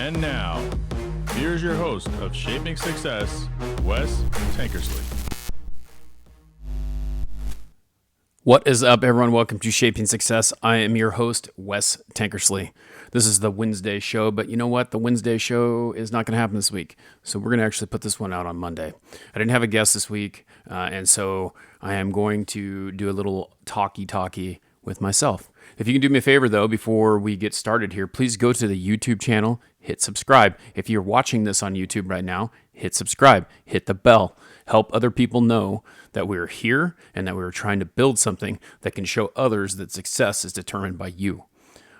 And now, here's your host of Shaping Success, Wes Tankersley. What is up, everyone? Welcome to Shaping Success. I am your host, Wes Tankersley. This is the Wednesday show, but you know what? The Wednesday show is not going to happen this week, so we're going to actually put this one out on Monday. I didn't have a guest this week, and so I am going to do a little talkie with myself. If you can do me a favor, though, before we get started here, please go to the YouTube channel, hit subscribe. If you're watching this on YouTube right now, hit subscribe, hit the bell. Help other people know that we're here and that we're trying to build something that can show others that success is determined by you.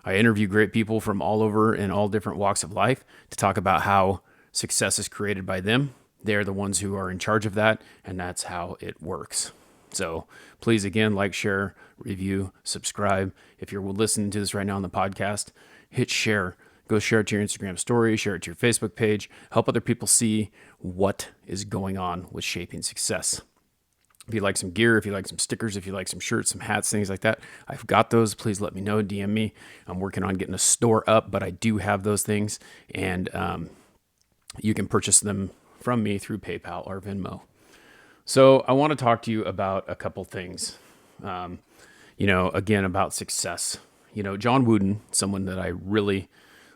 I interview great people from all over in all different walks of life to talk about how success is created by them. They're the ones who are in charge of that, and that's how it works. So please, again, like, share, review, subscribe. If you're listening to this right now on the podcast, hit share. Go share it to your Instagram story, share it to your Facebook page. Help other people see what is going on with Shaping Success. If you like some gear, if you like some stickers, if you like some shirts, some hats, things like that, I've got those. Please let me know. DM me. I'm working on getting a store up, but I do have those things, and you can purchase them from me through PayPal or Venmo. So I want to talk to you about a couple things, again, about success. John Wooden, someone that I really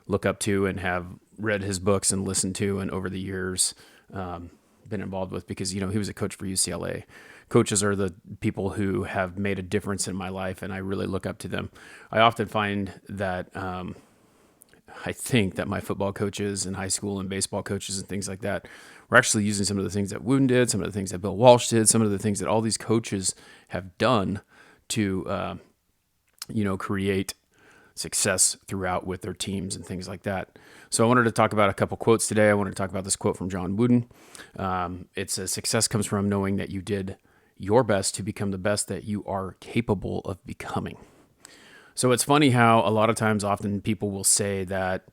look up to and have read his books and listened to, and over the years been involved with, because, he was a coach for UCLA. Coaches are the people who have made a difference in my life, and I really look up to them. I often find that I think that my football coaches and high school and baseball coaches and things like that were actually using some of the things that Wooden did, some of the things that Bill Walsh did, some of the things that all these coaches have done to, create success throughout with their teams and things like that. So I wanted to talk about a couple quotes today. I wanted to talk about this quote from John Wooden. It says, "Success comes from knowing that you did your best to become the best that you are capable of becoming." So it's funny how a lot of times, often people will say that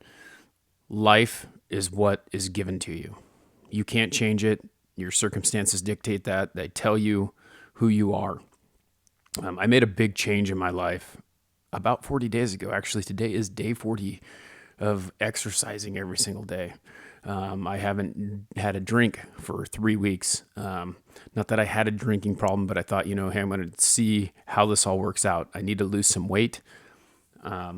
life is what is given to you. You can't change it. Your circumstances dictate that. They tell you who you are. I made a big change in my life about 40 days ago. Actually, today is day 40 of exercising every single day. I haven't had a drink for 3 weeks. Not that I had a drinking problem, but I thought, hey, I'm going to see how this all works out. I need to lose some weight. I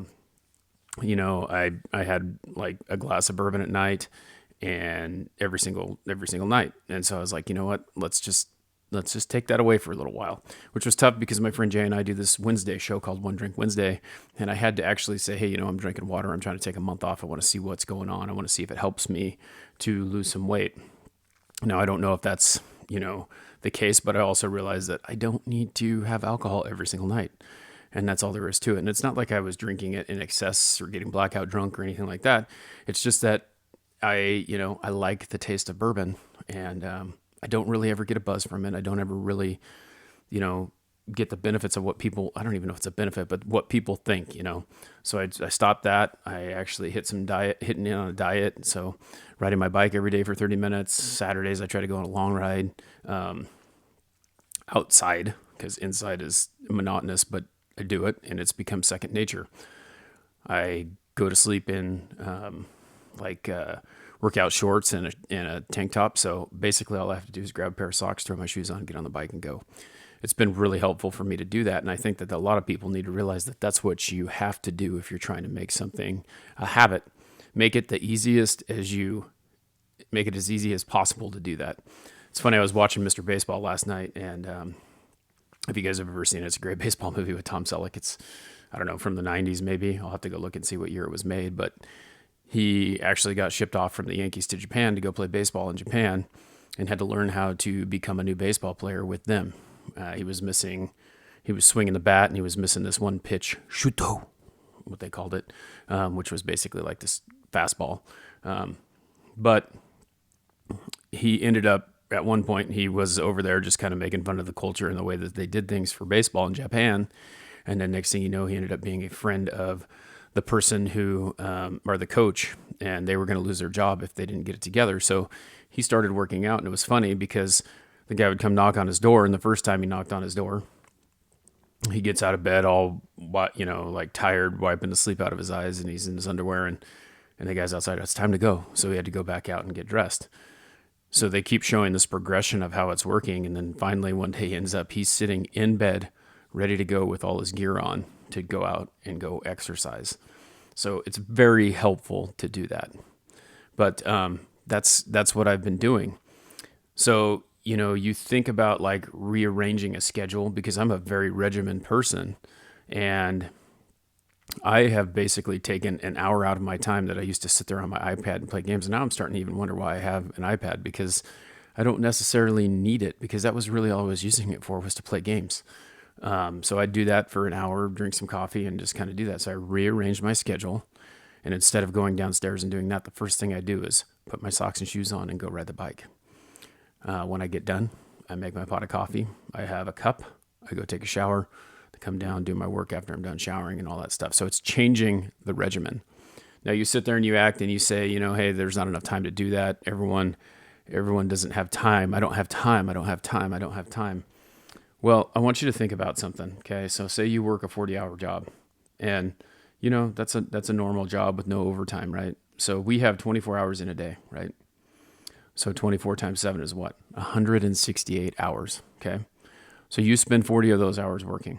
had like a glass of bourbon at night, and every single night. And so I was like, you know what? Let's just take that away for a little while, which was tough because my friend Jay and I do this Wednesday show called One Drink Wednesday. And I had to actually say, hey, I'm drinking water. I'm trying to take a month off. I want to see what's going on. I want to see if it helps me to lose some weight. Now, I don't know if that's, the case, but I also realized that I don't need to have alcohol every single night. And that's all there is to it. And it's not like I was drinking it in excess or getting blackout drunk or anything like that. It's just that I like the taste of bourbon, and I don't really ever get a buzz from it. I don't ever really, get the benefits of what people, I don't even know if it's a benefit, but what people think, So I stopped that. I actually hitting in on a diet. So riding my bike every day for 30 minutes. Saturdays, I try to go on a long ride outside, because inside is monotonous, but I do it, and it's become second nature. I go to sleep in workout shorts and a tank top. So basically all I have to do is grab a pair of socks, throw my shoes on, get on the bike, and go. It's been really helpful for me to do that. And I think that a lot of people need to realize that that's what you have to do if you're trying to make something a habit. Make it as easy as possible to do that. It's funny, I was watching Mr. Baseball last night, and if you guys have ever seen it, it's a great baseball movie with Tom Selleck. It's, I don't know, from the 90s maybe. I'll have to go look and see what year it was made, but he actually got shipped off from the Yankees to Japan to go play baseball in Japan, and had to learn how to become a new baseball player with them. He was swinging the bat, and he was missing this one pitch, shuto, what they called it, which was basically like this fastball. But he ended up, at one point, he was over there just kind of making fun of the culture and the way that they did things for baseball in Japan. And then next thing you know, he ended up being a friend of the person who, or the coach, and they were going to lose their job if they didn't get it together. So he started working out, and it was funny because the guy would come knock on his door, and the first time he knocked on his door, he gets out of bed all, like tired, wiping the sleep out of his eyes, and he's in his underwear, and And the guy's outside, it's time to go. So he had to go back out and get dressed. So they keep showing this progression of how it's working. And then finally one day he's sitting in bed, ready to go with all his gear on to go out and go exercise. So it's very helpful to do that. But that's what I've been doing. So, you think about like rearranging a schedule, because I'm a very regimented person, and I have basically taken an hour out of my time that I used to sit there on my iPad and play games. And now I'm starting to even wonder why I have an iPad, because I don't necessarily need it, because that was really all I was using it for, was to play games. So I'd do that for an hour, drink some coffee, and just kind of do that. So I rearranged my schedule. And instead of going downstairs and doing that, the first thing I do is put my socks and shoes on and go ride the bike. When I get done, I make my pot of coffee. I have a cup. I go take a shower. I come down, do my work after I'm done showering and all that stuff. So it's changing the regimen. Now you sit there and you act and you say, hey, there's not enough time to do that. Everyone doesn't have time. I don't have time. I don't have time. I don't have time. Well, I want you to think about something. Okay. So say you work a 40-hour job, and that's a normal job with no overtime, right? So we have 24 hours in a day, right? So 24 times 7 is what? 168 hours, okay? So you spend 40 of those hours working,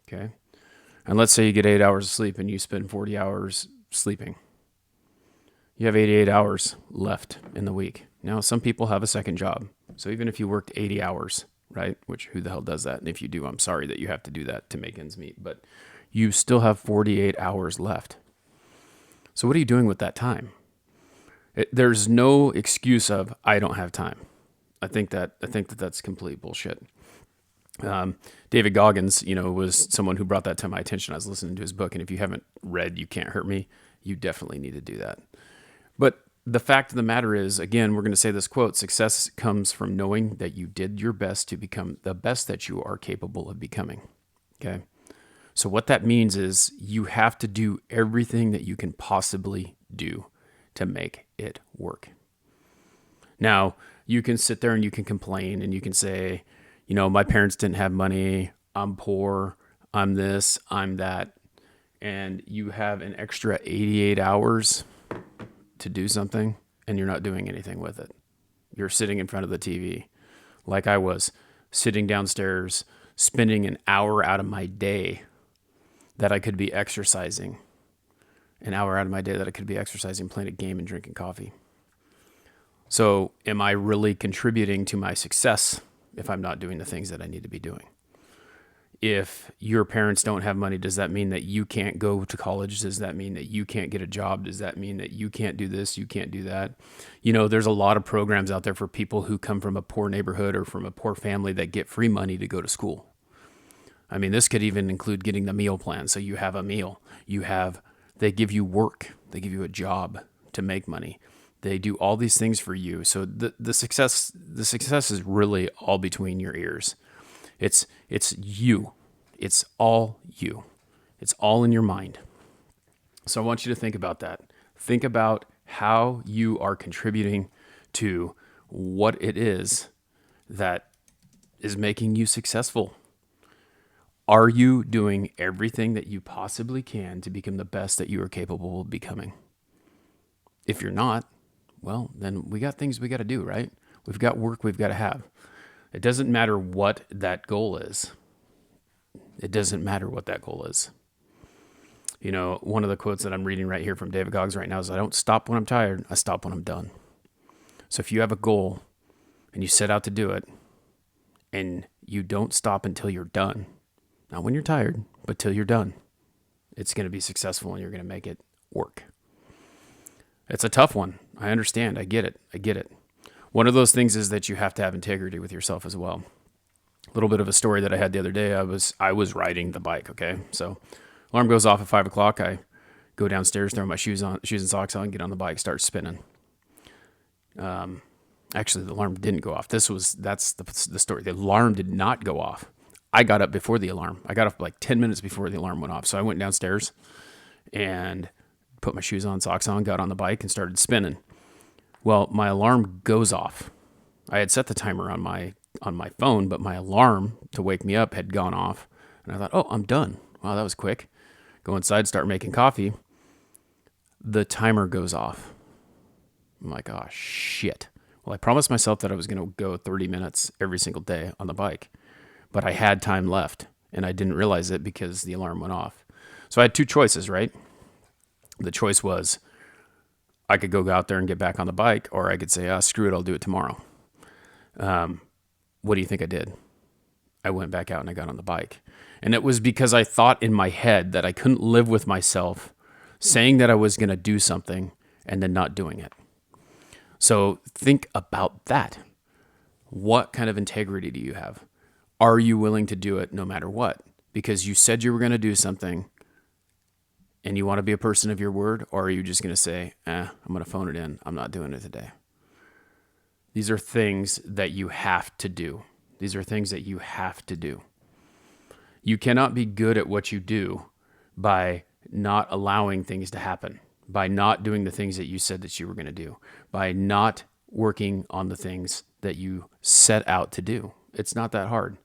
okay? And let's say you get 8 hours of sleep and you spend 40 hours sleeping. You have 88 hours left in the week. Now, some people have a second job. So even if you worked 80 hours, right? Which, who the hell does that? And if you do, I'm sorry that you have to do that to make ends meet. But you still have 48 hours left. So what are you doing with that time? There's no excuse of, I don't have time. I think that that's complete bullshit. David Goggins, was someone who brought that to my attention. I was listening to his book, and if you haven't read You Can't Hurt Me, you definitely need to do that. But the fact of the matter is, again, we're going to say this quote: success comes from knowing that you did your best to become the best that you are capable of becoming. Okay. So what that means is you have to do everything that you can possibly do to make it work. Now, you can sit there and you can complain and you can say, my parents didn't have money, I'm poor, I'm this, I'm that, and you have an extra 88 hours to do something and you're not doing anything with it. You're sitting in front of the TV, like I was, sitting downstairs, spending an hour out of my day that I could be exercising. An hour out of my day that I could be exercising, playing a game, and drinking coffee. So am I really contributing to my success if I'm not doing the things that I need to be doing? If your parents don't have money, does that mean that you can't go to college? Does that mean that you can't get a job? Does that mean that you can't do this? You can't do that? There's a lot of programs out there for people who come from a poor neighborhood or from a poor family that get free money to go to school. I mean, this could even include getting the meal plan. So you have a meal, they give you work. They give you a job to make money. They do all these things for you. So the success is really all between your ears. It's you. It's all you. It's all in your mind. So I want you to think about that. Think about how you are contributing to what it is that is making you successful. Are you doing everything that you possibly can to become the best that you are capable of becoming? If you're not, well, then we got things we got to do, right? We've got work we've got to have. It doesn't matter what that goal is. It doesn't matter what that goal is. One of the quotes that I'm reading right here from David Goggins right now is, I don't stop when I'm tired. I stop when I'm done. So if you have a goal and you set out to do it and you don't stop until you're done, not when you're tired, but till you're done, it's going to be successful and you're going to make it work. It's a tough one. I understand. I get it. One of those things is that you have to have integrity with yourself as well. A little bit of a story that I had the other day. I was riding the bike. Okay. So alarm goes off at 5:00. I go downstairs, throw my shoes and socks on, get on the bike, start spinning. Actually, the alarm didn't go off. That's the story. The alarm did not go off. I got up before the alarm. I got up like 10 minutes before the alarm went off. So I went downstairs and put my shoes on, socks on, got on the bike and started spinning. Well, my alarm goes off. I had set the timer on my phone, but my alarm to wake me up had gone off. And I thought, oh, I'm done. Wow, that was quick. Go inside, start making coffee. the timer goes off. I'm like, oh, shit. Well, I promised myself that I was going to go 30 minutes every single day on the bike, but I had time left, and I didn't realize it because the alarm went off. So I had two choices, right? The choice was I could go out there and get back on the bike, or I could say, screw it, I'll do it tomorrow. What do you think I did? I went back out and I got on the bike. And it was because I thought in my head that I couldn't live with myself saying that I was going to do something and then not doing it. So think about that. What kind of integrity do you have? Are you willing to do it no matter what? Because you said you were going to do something and you want to be a person of your word, or are you just going to say, I'm going to phone it in. I'm not doing it today. These are things that you have to do. These are things that you have to do. You cannot be good at what you do by not allowing things to happen, by not doing the things that you said that you were going to do, by not working on the things that you set out to do. It's not that hard.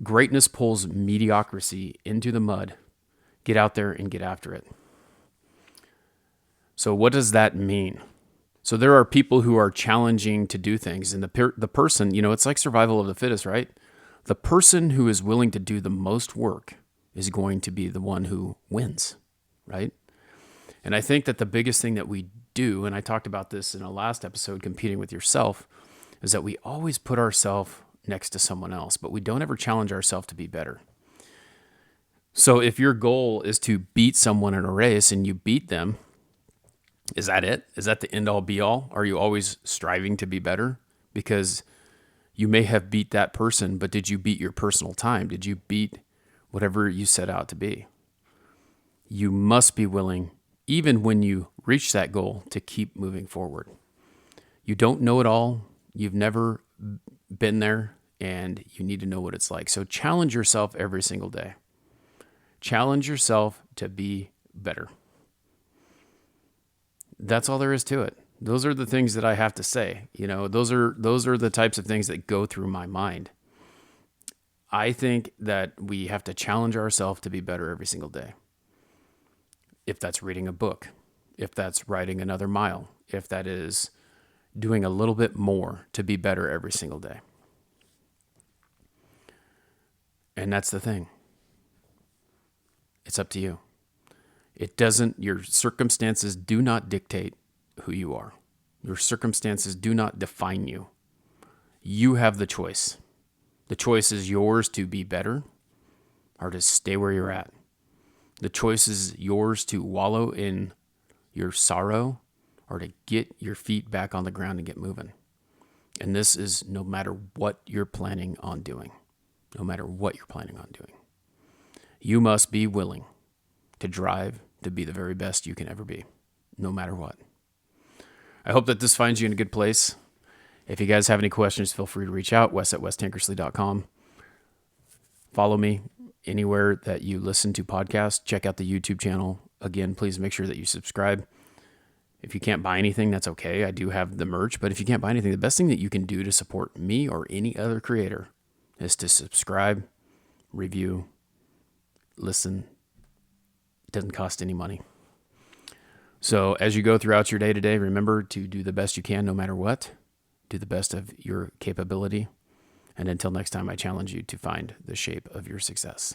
Greatness pulls mediocrity into the mud. Get out there and get after it. So what does that mean? So there are people who are challenging to do things, and the person, it's like survival of the fittest, right? The person who is willing to do the most work is going to be the one who wins, right? And I think that the biggest thing that we do, and I talked about this in a last episode, competing with yourself, is that we always put ourselves next to someone else, but we don't ever challenge ourselves to be better. So if your goal is to beat someone in a race and you beat them, is that it? Is that the end all be all? Are you always striving to be better? Because you may have beat that person, but did you beat your personal time? Did you beat whatever you set out to be? You must be willing, even when you reach that goal, to keep moving forward. You don't know it all. You've never been there, and you need to know what it's like. So challenge yourself every single day. Challenge yourself to be better. That's all there is to it. Those are the things that I have to say. Those are the types of things that go through my mind. I think that we have to challenge ourselves to be better every single day. If that's reading a book, if that's riding another mile, if that is doing a little bit more to be better every single day. And that's the thing. It's up to you. Your circumstances do not dictate who you are. Your circumstances do not define you. You have the choice. The choice is yours to be better or to stay where you're at. The choice is yours to wallow in your sorrow or to get your feet back on the ground and get moving. And this is no matter what you're planning on doing. No matter what you're planning on doing. You must be willing to drive to be the very best you can ever be, no matter what. I hope that this finds you in a good place. If you guys have any questions, feel free to reach out, wes@westankersley.com. Follow me anywhere that you listen to podcasts. Check out the YouTube channel. Again, please make sure that you subscribe. If you can't buy anything, that's okay. I do have the merch, but if you can't buy anything, the best thing that you can do to support me or any other creator is to subscribe, review, listen. It doesn't cost any money. So as you go throughout your day to day, remember to do the best you can no matter what. Do the best of your capability. And until next time, I challenge you to find the shape of your success.